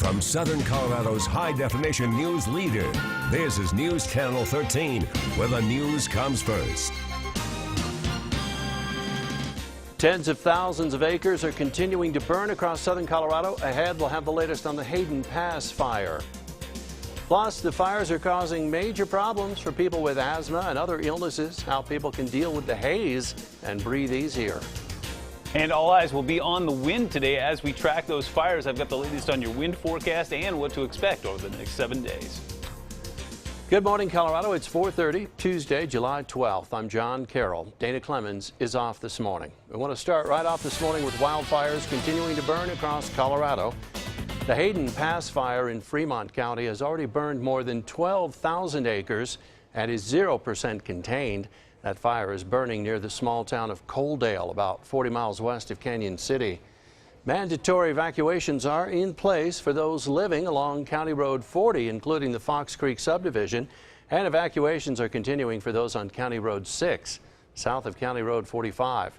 From Southern Colorado's high-definition news leader, this is News Channel 13, where the news comes first. Tens of thousands of acres are continuing to burn across southern Colorado. Ahead, we'll have the latest on the Hayden Pass fire. Plus, the fires are causing major problems for people with asthma and other illnesses, how people can deal with the haze and breathe easier. And all eyes will be on the wind today as we track those fires. I've got the latest on your wind forecast and what to expect over the next 7 days. Good morning, Colorado. It's 4:30, Tuesday, July 12th. I'm John Carroll. Dana Clemens is off this morning. We want to start right off this morning with wildfires continuing to burn across Colorado. The Hayden Pass fire in Fremont County has already burned more than 12,000 acres and is 0% contained. That fire is burning near the small town of Coaldale, about 40 miles west of Canyon City. Mandatory evacuations are in place for those living along County Road 40, including the Fox Creek subdivision, and evacuations are continuing for those on County Road 6, south of County Road 45.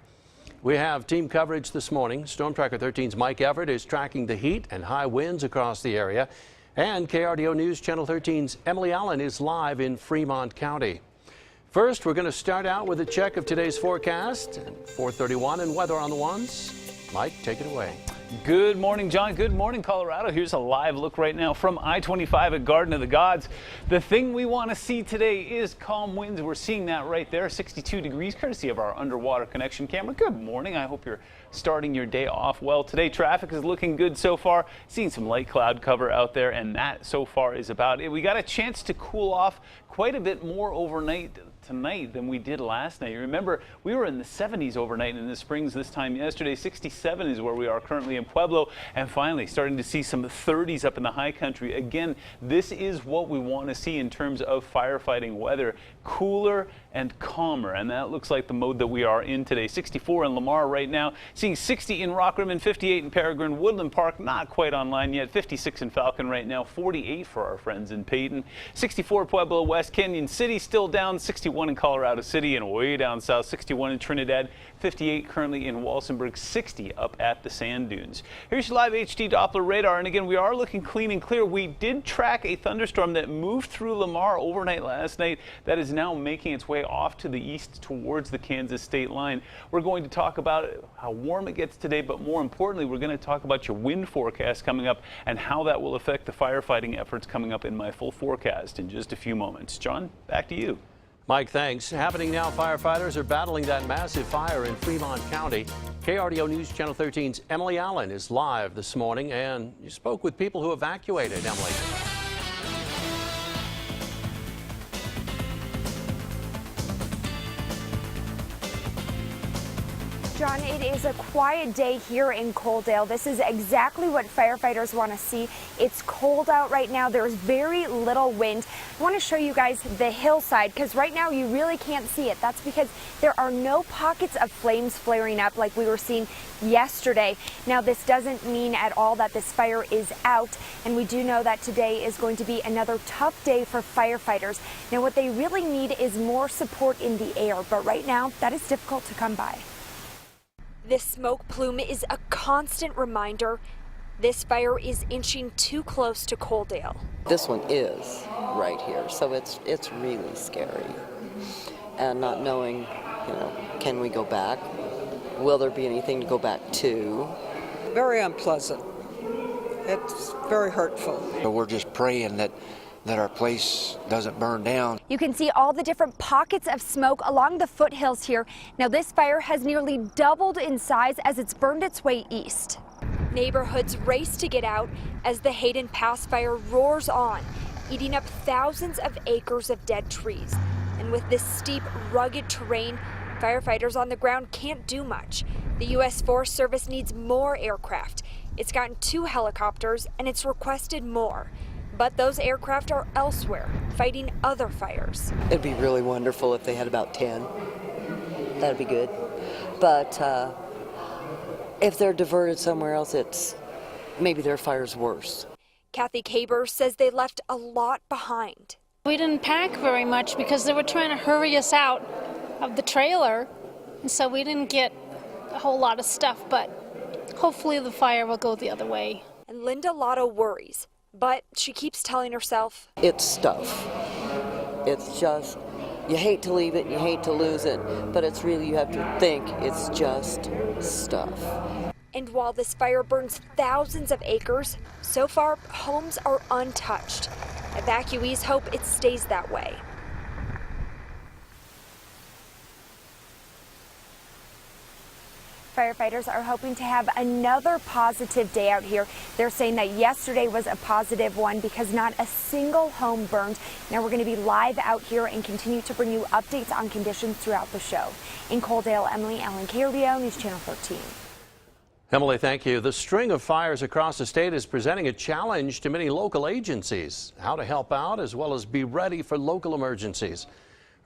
We have team coverage this morning. Storm Tracker 13's Mike Everett is tracking the heat and high winds across the area, and KRDO News Channel 13's Emily Allen is live in Fremont County. First, we're going to start out with a check of today's forecast, 4:31 and weather on the ones. Mike, take it away. Good morning, John. Good morning, Colorado. Here's a live look right now from I-25 at Garden of the Gods. The thing we want to see today is calm winds. We're seeing that right there, 62 degrees, courtesy of our underwater connection camera. Good morning. I hope you're starting your day off well. Today, traffic is looking good so far. Seeing some light cloud cover out there, and that so far is about it. We got a chance to cool off quite a bit more overnight tonight than we did last night. Remember, we were in the 70s overnight in the Springs this time yesterday. 67 is where we are currently in Pueblo, and finally starting to see some 30s up in the high country. Again, this is what we want to see in terms of firefighting weather. Cooler and calmer, and that looks like the mode that we are in today. 64 in Lamar right now, seeing 60 in Rock Rimmon, 58 in Peregrine. Woodland Park not quite online yet, 56 in Falcon right now, 48 for our friends in Peyton, 64 Pueblo West. Canyon City still down, 61 in Colorado City, and way down south, 61 in Trinidad, 58 currently in Walsenburg, 60 up at the Sand Dunes. Here's your live HD Doppler radar, and again, we are looking clean and clear. We did track a thunderstorm that moved through Lamar overnight last night that is now making its way off to the east towards the Kansas state line. We're going to talk about how warm it gets today, but more importantly, we're going to talk about your wind forecast coming up and how that will affect the firefighting efforts coming up in my full forecast in just a few moments. John, back to you. Mike, thanks. Happening now, firefighters are battling that massive fire in Fremont County. KRDO News Channel 13's Emily Allen is live this morning, and you spoke with people who evacuated, Emily. John, it is a quiet day here in Coaldale. This is exactly what firefighters want to see. It's cold out right now. There's very little wind. I want to show you guys the hillside because right now you really can't see it. That's because there are no pockets of flames flaring up like we were seeing yesterday. Now, this doesn't mean at all that this fire is out, and we do know that today is going to be another tough day for firefighters. Now, what they really need is more support in the air, but right now that is difficult to come by. This smoke plume is a constant reminder this fire is inching too close to Coaldale. This one is right here, so it's really scary. And not knowing, can we go back? Will there be anything to go back to? Very unpleasant. It's very hurtful. We're just praying that our place doesn't burn down. You can see all the different pockets of smoke along the foothills here. Now, this fire has nearly doubled in size as it's burned its way east. Neighborhoods race to get out as the Hayden Pass fire roars on, eating up thousands of acres of dead trees. And with this steep, rugged terrain, firefighters on the ground can't do much. The U.S. Forest Service needs more aircraft. It's gotten 2 helicopters and it's requested more. But those aircraft are elsewhere, fighting other fires. It'd be really wonderful if they had about 10. That'd be good. But if they're diverted somewhere else, maybe their fire's worse. Kathy Kaber says they left a lot behind. We didn't pack very much because they were trying to hurry us out of the trailer, and so we didn't get a whole lot of stuff, but hopefully the fire will go the other way. And and Linda Lotto worries, but she keeps telling herself, It's stuff. It's just, you hate to leave it, you hate to lose it, but it's really, you have to think it's just stuff. and while this fire burns thousands of acres, so far homes are untouched. Evacuees hope it stays that way. Firefighters are hoping to have another positive day out here. They're saying that yesterday was a positive one because not a single home burned. Now we're going to be live out here and continue to bring you updates on conditions throughout the show. In Coaldale, Emily Allen, KRBO News Channel 13. Emily, thank you. The string of fires across the state is presenting a challenge to many local agencies. How to help out as well as be ready for local emergencies.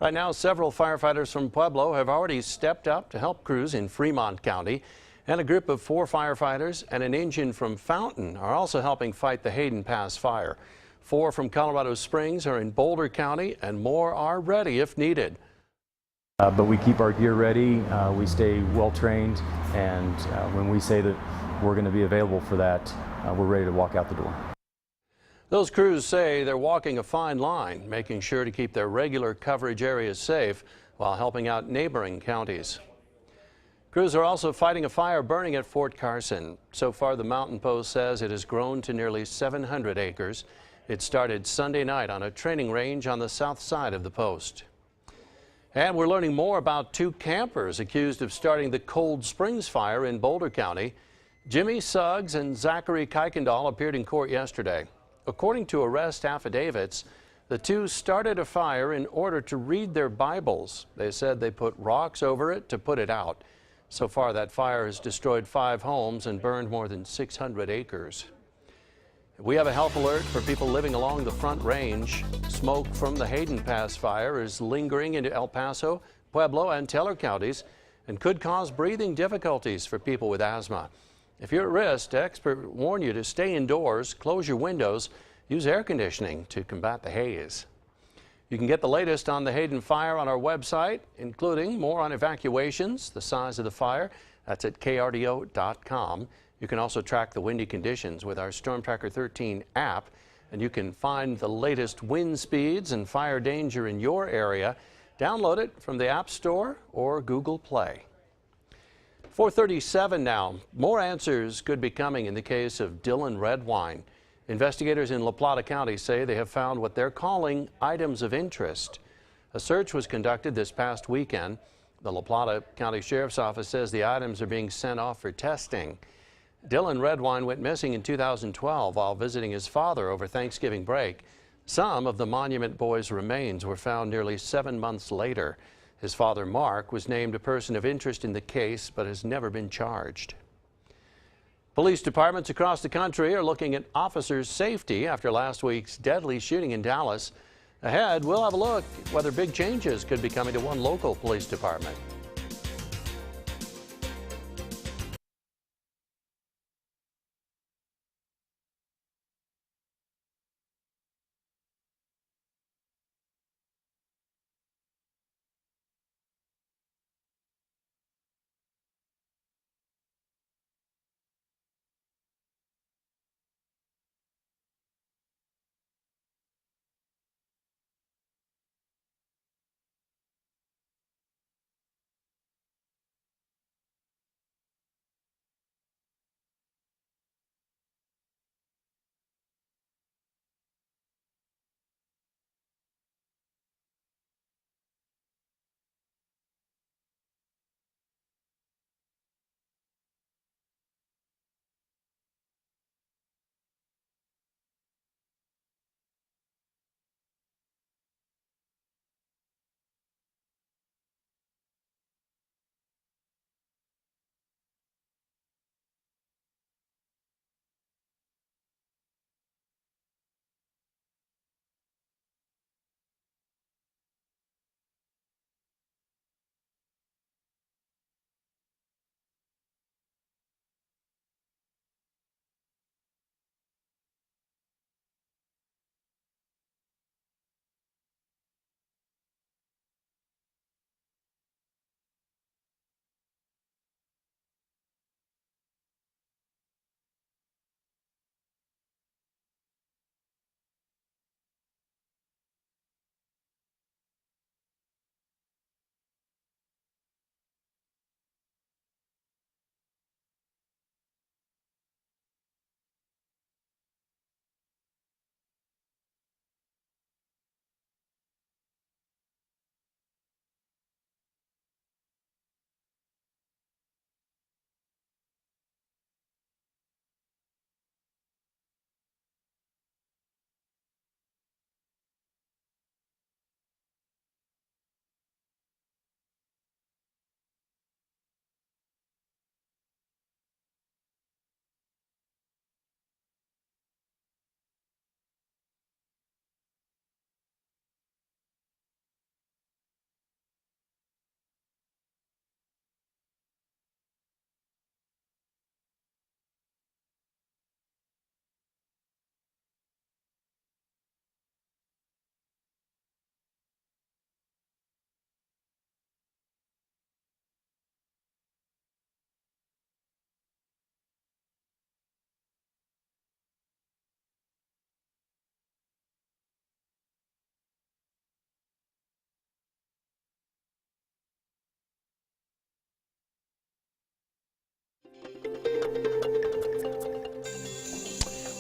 Right now, several firefighters from Pueblo have already stepped up to help crews in Fremont County, and a group of 4 firefighters and an engine from Fountain are also helping fight the Hayden Pass fire. 4 from Colorado Springs are in Boulder County, and more are ready if needed. But we keep our gear ready, we stay well trained, and when we say that we're going to be available for that, we're ready to walk out the door. Those crews say they're walking a fine line, making sure to keep their regular coverage areas safe while helping out neighboring counties. Crews are also fighting a fire burning at Fort Carson. So far, the Mountain Post says it has grown to nearly 700 acres. It started Sunday night on a training range on the south side of the post. And we're learning more about 2 campers accused of starting the Cold Springs fire in Boulder County. Jimmy Suggs and Zachary Kuykendall appeared in court yesterday. According to arrest affidavits, the 2 started a fire in order to read their Bibles. They said they put rocks over it to put it out. So far, that fire has destroyed 5 homes and burned more than 600 acres. We have a health alert for people living along the Front Range. Smoke from the Hayden Pass fire is lingering into El Paso, Pueblo, and Teller counties and could cause breathing difficulties for people with asthma. If you're at risk, experts warn you to stay indoors, close your windows, use air conditioning to combat the haze. You can get the latest on the Hayden fire on our website, including more on evacuations, the size of the fire. That's at krdo.com. You can also track the windy conditions with our Storm Tracker 13 app, and you can find the latest wind speeds and fire danger in your area. Download it from the App Store or Google Play. 4:37 now. More answers could be coming in the case of Dylan Redwine. Investigators in La Plata County say they have found what they're calling items of interest. A search was conducted this past weekend. The La Plata County Sheriff's Office says the items are being sent off for testing. Dylan Redwine went missing in 2012 while visiting his father over Thanksgiving break. Some of the Monument Boy's remains were found nearly 7 months later. His father, Mark, was named a person of interest in the case but has never been charged. Police departments across the country are looking at officers' safety after last week's deadly shooting in Dallas. Ahead, we'll have a look at whether big changes could be coming to one local police department.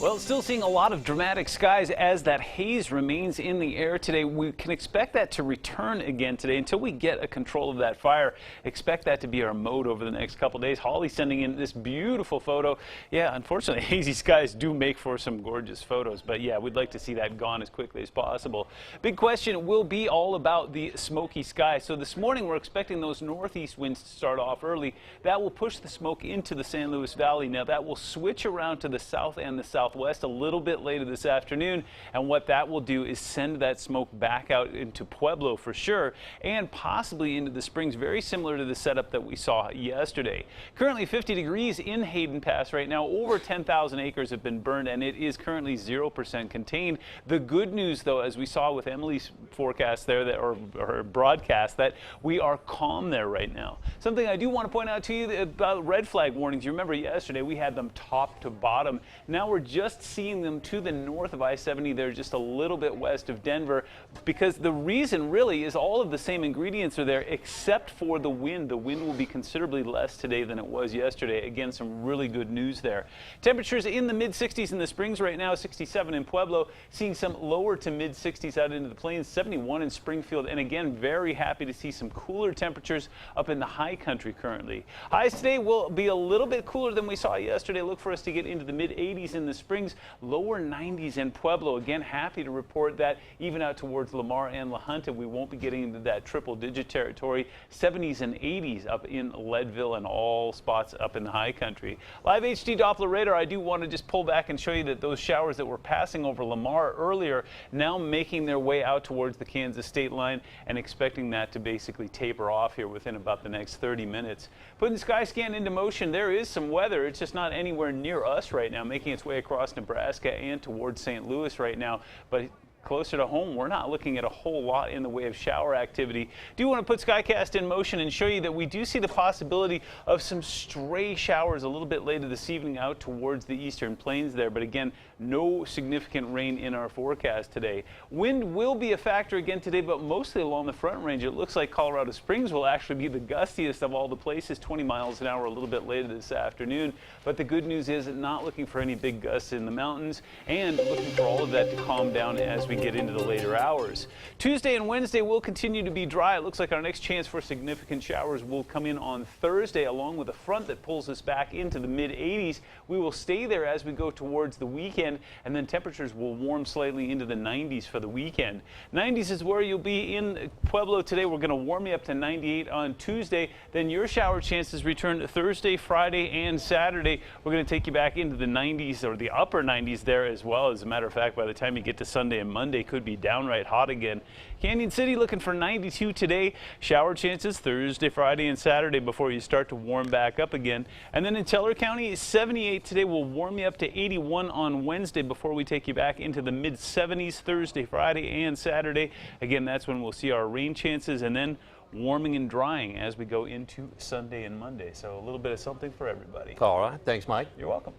Well, still seeing a lot of dramatic skies as that haze remains in the air today. We can expect that to return again today until we get a control of that fire. Expect that to be our mode over the next couple days. Holly sending in this beautiful photo. Yeah, unfortunately, hazy skies do make for some gorgeous photos, but yeah, we'd like to see that gone as quickly as possible. Big question will be all about the smoky sky. So this morning we're expecting those northeast winds to start off early. That will push the smoke into the San Luis Valley. Now that will switch around to the south and the southwest a little bit later this afternoon, and what that will do is send that smoke back out into Pueblo for sure, and possibly into the Springs, very similar to the setup that we saw yesterday. Currently 50 degrees in Hayden Pass right now. Over 10,000 acres have been burned, and it is currently 0% contained. The good news, though, as we saw with Emily's forecast there, or her broadcast, that we are calm there right now. Something I do want to point out to you about red flag warnings. You remember yesterday we had them top to bottom. Now we're just seeing them to the north of I-70 there, just a little bit west of Denver, because the reason really is all of the same ingredients are there except for the wind. The wind will be considerably less today than it was yesterday. Again, some really good news there. Temperatures in the mid-60s in the Springs right now, 67 in Pueblo, seeing some lower to mid-60s out into the plains, 71 in Springfield, and again, very happy to see some cooler temperatures up in the high country currently. Highs today will be a little bit cooler than we saw yesterday. Look for us to get into the mid-80s in the Springs, lower 90s in Pueblo. Again, happy to report that even out towards Lamar and La Junta, we won't be getting into that triple-digit territory. 70s and 80s up in Leadville and all spots up in the high country. Live HD Doppler radar, I do want to just pull back and show you that those showers that were passing over Lamar earlier now making their way out towards the Kansas state line, and expecting that to basically taper off here within about the next 30 minutes. Putting Skyscan into motion, there is some weather. It's just not anywhere near us right now, making its way across Nebraska and towards St. Louis right now, but closer to home, we're not looking at a whole lot in the way of shower activity. Do want to put Skycast in motion and show you that we do see the possibility of some stray showers a little bit later this evening out towards the eastern plains there, but again, no significant rain in our forecast today. Wind will be a factor again today, but mostly along the front range. It looks like Colorado Springs will actually be the gustiest of all the places, 20 miles an hour a little bit later this afternoon, but the good news is not looking for any big gusts in the mountains, and looking for all of that to calm down as we get into the later hours. Tuesday and Wednesday will continue to be dry. It looks like our next chance for significant showers will come in on Thursday, along with a front that pulls us back into the mid-80s. We will stay there as we go towards the weekend, and then temperatures will warm slightly into the 90s for the weekend. 90s is where you'll be in Pueblo today. We're going to warm you up to 98 on Tuesday. Then your shower chances return Thursday, Friday, and Saturday. We're going to take you back into the 90s, or the upper 90s there as well. As a matter of fact, by the time you get to Sunday and Monday, could be downright hot again. Canyon City looking for 92 today. Shower chances Thursday, Friday, and Saturday before you start to warm back up again. And then in Teller County, 78 today. Will warm you up to 81 on Wednesday before we take you back into the mid-70s Thursday, Friday, and Saturday. Again, that's when we'll see our rain chances, and then warming and drying as we go into Sunday and Monday. So a little bit of something for everybody. All right. Thanks, Mike. You're welcome.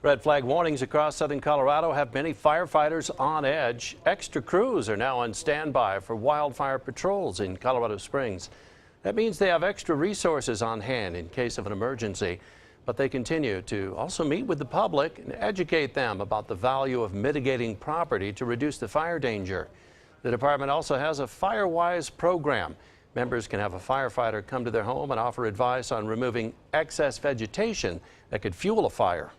Red flag warnings across southern Colorado have many firefighters on edge. Extra crews are now on standby for wildfire patrols in Colorado Springs. That means they have extra resources on hand in case of an emergency, but they continue to also meet with the public and educate them about the value of mitigating property to reduce the fire danger. The department also has a FireWise program. Members can have a firefighter come to their home and offer advice on removing excess vegetation that could fuel a fire.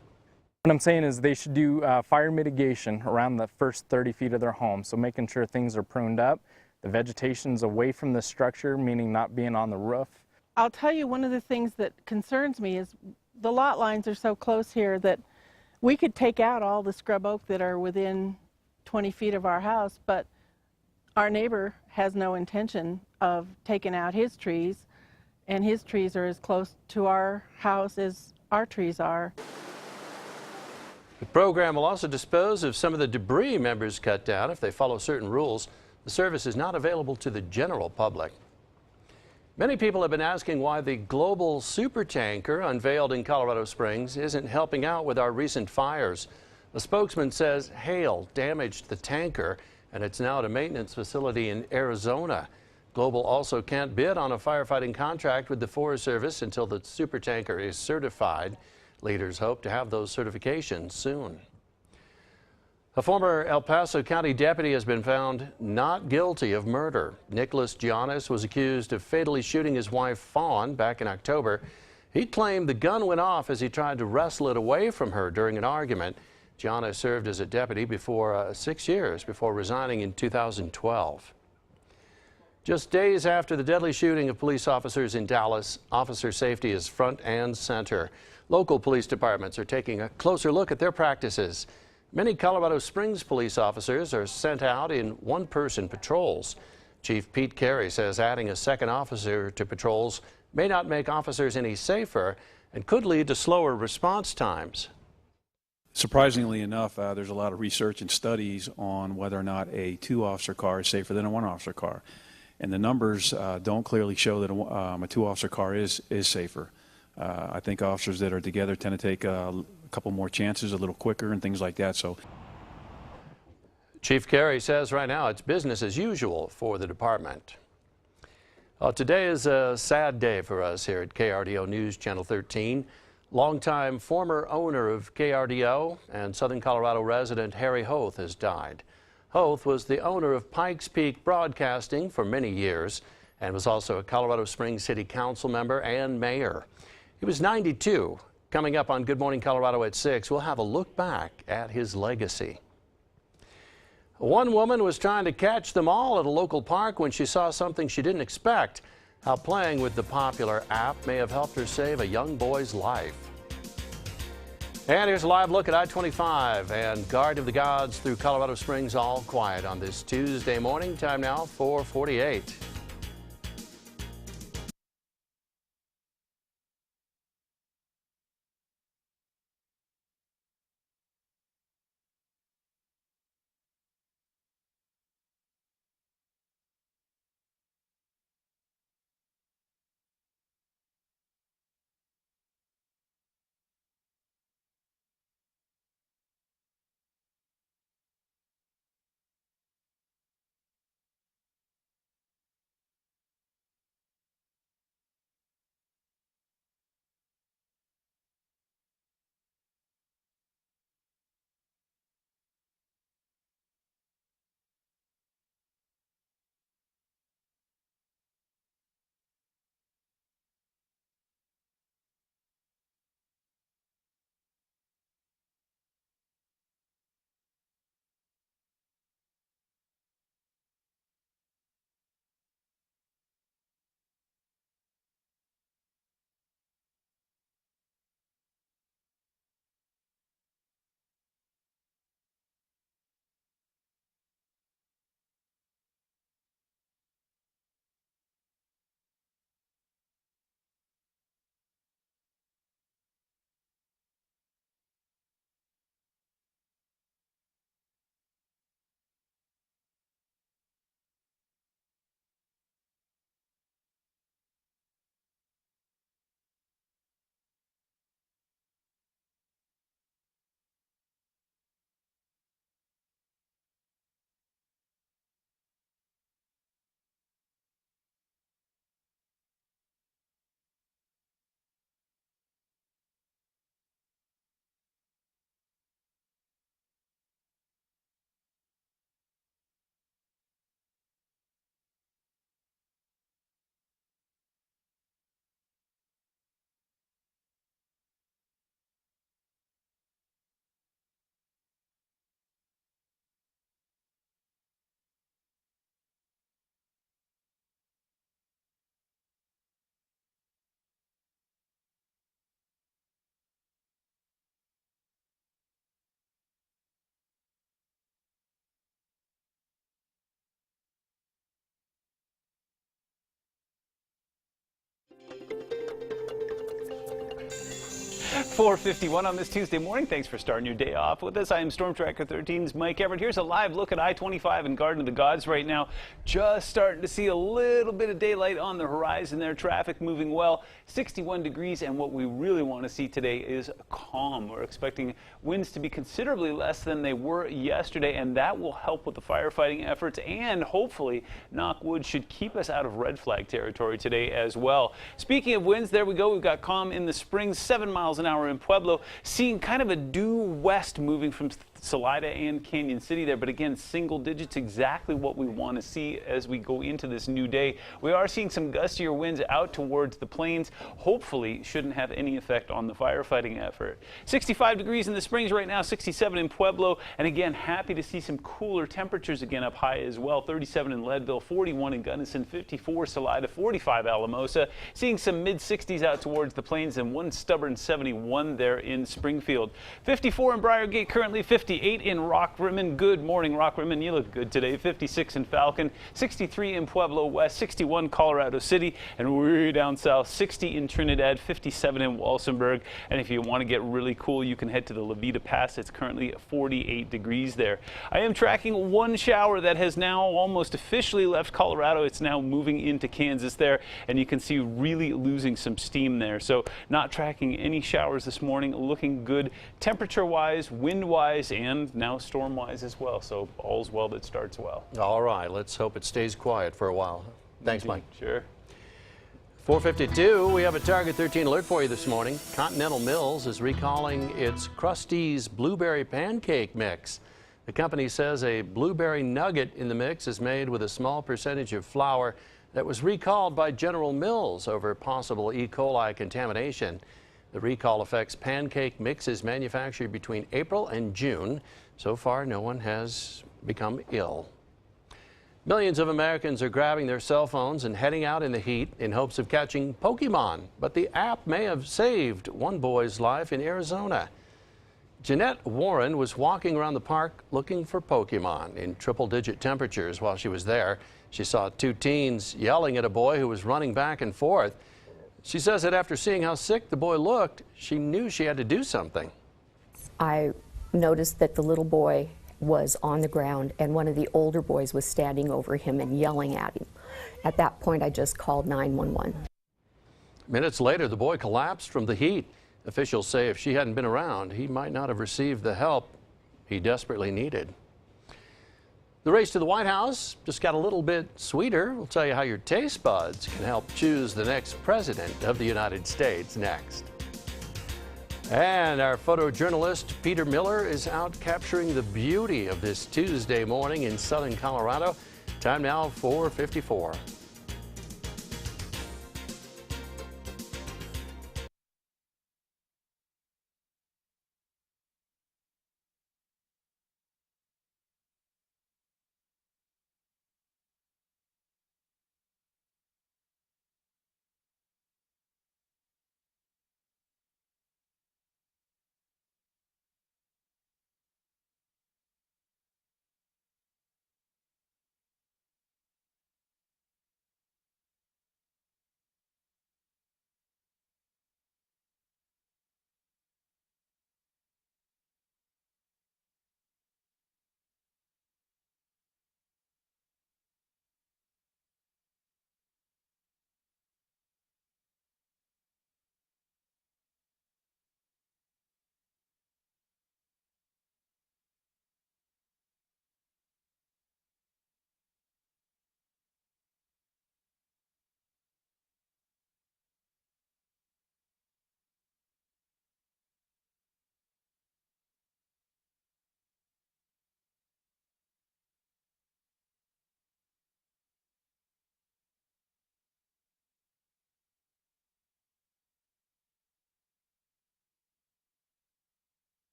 What I'm saying is they should do fire mitigation around the first 30 feet of their home, so making sure things are pruned up, the vegetation's away from the structure, meaning not being on the roof. I'll tell you, one of the things that concerns me is the lot lines are so close here that we could take out all the scrub oak that are within 20 feet of our house, but our neighbor has no intention of taking out his trees, and his trees are as close to our house as our trees are. The program will also dispose of some of the debris members cut down if they follow certain rules. The service is not available to the general public. Many people have been asking why the global supertanker unveiled in Colorado Springs isn't helping out with our recent fires. A spokesman says hail damaged the tanker, and it's now at a maintenance facility in Arizona. Global also can't bid on a firefighting contract with the Forest Service until the supertanker is certified. Leaders hope to have those certifications soon. A former El Paso County deputy has been found not guilty of murder. Nicholas Giannis was accused of fatally shooting his wife Fawn back in October. He claimed the gun went off as he tried to wrestle it away from her during an argument. Giannis served as a deputy for 6 years before resigning in 2012. Just days after the deadly shooting of police officers in Dallas, officer safety is front and center. Local police departments are taking a closer look at their practices. Many Colorado Springs police officers are sent out in one-person patrols. Chief Pete Carey says adding a second officer to patrols may not make officers any safer and could lead to slower response times. Surprisingly enough, there's a lot of research and studies on whether or not a two-officer car is safer than a one-officer car. And the numbers don't clearly show that a two-officer car is safer. I think officers that are together tend to take a couple more chances a little quicker and things like that. So, Chief Carey says right now it's business as usual for the department. Today is a sad day for us here at KRDO News Channel 13. Longtime former owner of KRDO and Southern Colorado resident Harry Hoth has died. Hoth was the owner of Pikes Peak Broadcasting for many years and was also a Colorado Springs City Council member and mayor. He was 92. Coming up on Good Morning Colorado at 6, we'll have a look back at his legacy. One woman was trying to catch them all at a local park when she saw something she didn't expect. How playing with the popular app may have helped her save a young boy's life. And here's a live look at I-25 and Garden of the Gods through Colorado Springs, all quiet on this Tuesday morning. Time now 4:48. .451 on this Tuesday morning. Thanks for starting your day off with us. I am Storm Tracker 13's Mike Everett. Here's a live look at I-25 and Garden of the Gods right now. Just starting to see a little bit of daylight on the horizon there. Traffic moving well. 61 degrees, and what we really want to see today is calm. We're expecting winds to be considerably less than they were yesterday, and that will help with the firefighting efforts, and hopefully, knock wood, should keep us out of red flag territory today as well. Speaking of winds, there we go. We've got calm in the Springs, 7 miles an hour in Pueblo, seeing kind of a due west moving from Salida and Canyon City there, but again, single digits, exactly what we want to see as we go into this new day. We are seeing some gustier winds out towards the plains. Hopefully shouldn't have any effect on the firefighting effort. 65 degrees in the Springs right now, 67 in Pueblo, and again, happy to see some cooler temperatures again up high as well. 37 in Leadville, 41 in Gunnison, 54 Salida, 45 Alamosa. Seeing some mid-60s out towards the plains and one stubborn 71 there in Springfield. 54 in Briargate currently, 58 in Rock Rimmon. Good morning, Rock Rimmon. You look good today. 56 in Falcon, 63 in Pueblo West, 61 Colorado City, and way down south, 60 in Trinidad, 57 in Walsenburg. And if you want to get really cool, you can head to the Levita Pass. It's currently 48 degrees there. I am tracking one shower that has now almost officially left Colorado. It's now moving into Kansas there, and you can see really losing some steam there. So not tracking any showers this morning, looking good temperature-wise, wind-wise, and now storm-wise as well. So all's well that starts well. All right, let's hope it stays quiet for a while. Thanks, Mike. Sure. 4:52, we have a Target 13 alert for you this morning. Continental Mills is recalling its Krusteaz Blueberry Pancake Mix. The company says a blueberry nugget in the mix is made with a small percentage of flour that was recalled by General Mills over possible E. coli contamination. The recall affects pancake mixes manufactured between April and June. So far, no one has become ill. Millions of Americans are grabbing their cell phones and heading out in the heat in hopes of catching Pokemon. But the app may have saved one boy's life in Arizona. Jeanette Warren was walking around the park looking for Pokemon in triple-digit temperatures while she was there. She saw two teens yelling at a boy who was running back and forth. She says that after seeing how sick the boy looked, she knew she had to do something. I noticed that the little boy was on the ground and one of the older boys was standing over him and yelling at him. At that point, I just called 911. Minutes later, the boy collapsed from the heat. Officials say if she hadn't been around, he might not have received the help he desperately needed. The race to the White House just got a little bit sweeter. We'll tell you how your taste buds can help choose the next president of the United States next. And our photojournalist Peter Miller is out capturing the beauty of this Tuesday morning in southern Colorado. Time now 4:54.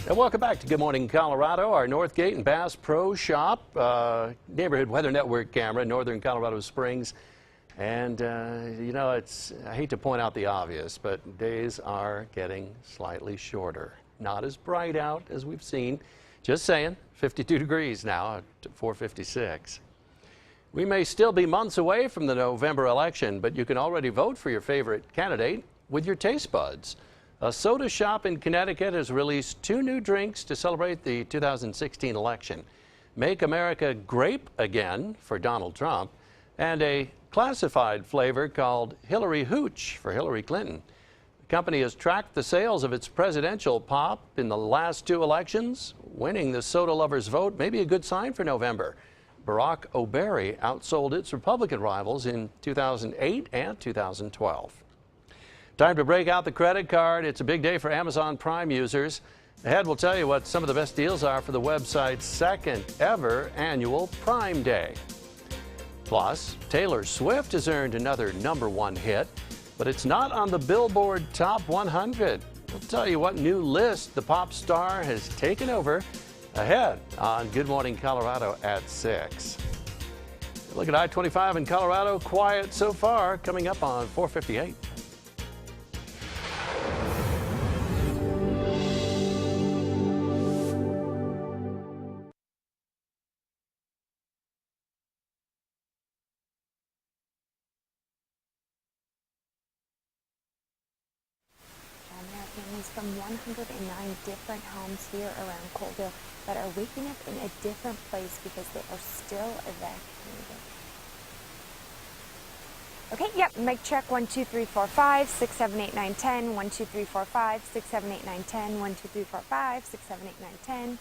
And welcome back to Good Morning Colorado, our Northgate and Bass Pro Shop neighborhood weather network camera in northern Colorado Springs. And, you know, I hate to point out the obvious, but days are getting slightly shorter. Not as bright out as we've seen. Just saying, 52 degrees now at 4:56. We may still be months away from the November election, but you can already vote for your favorite candidate with your taste buds. A soda shop in Connecticut has released 2 new drinks to celebrate the 2016 election. Make America Grape Again for Donald Trump, and a classified flavor called Hillary Hooch for Hillary Clinton. The company has tracked the sales of its presidential pop in the last 2 elections. Winning the soda lovers' vote may be a good sign for November. Barack Obama outsold its Republican rivals in 2008 and 2012. Time to break out the credit card. It's a big day for Amazon Prime users. Ahead, we'll tell you what some of the best deals are for the website's 2nd ever annual Prime Day. Plus, Taylor Swift has earned another #1 hit, but it's not on the Billboard Top 100. We'll tell you what new list the pop star has taken over. Ahead on Good Morning Colorado at 6. Look at I-25 in Colorado. Quiet so far, coming up on 4:58. Families from 109 different homes here around Coaldale that are waking up in a different place because they are still evacuated. Okay, yep, mic check 1 2 3 4 5 6 7 8 9 10 1 2 3 4 5 6 7 8 9 10 1 2 3 4 5 6 7 8 9 10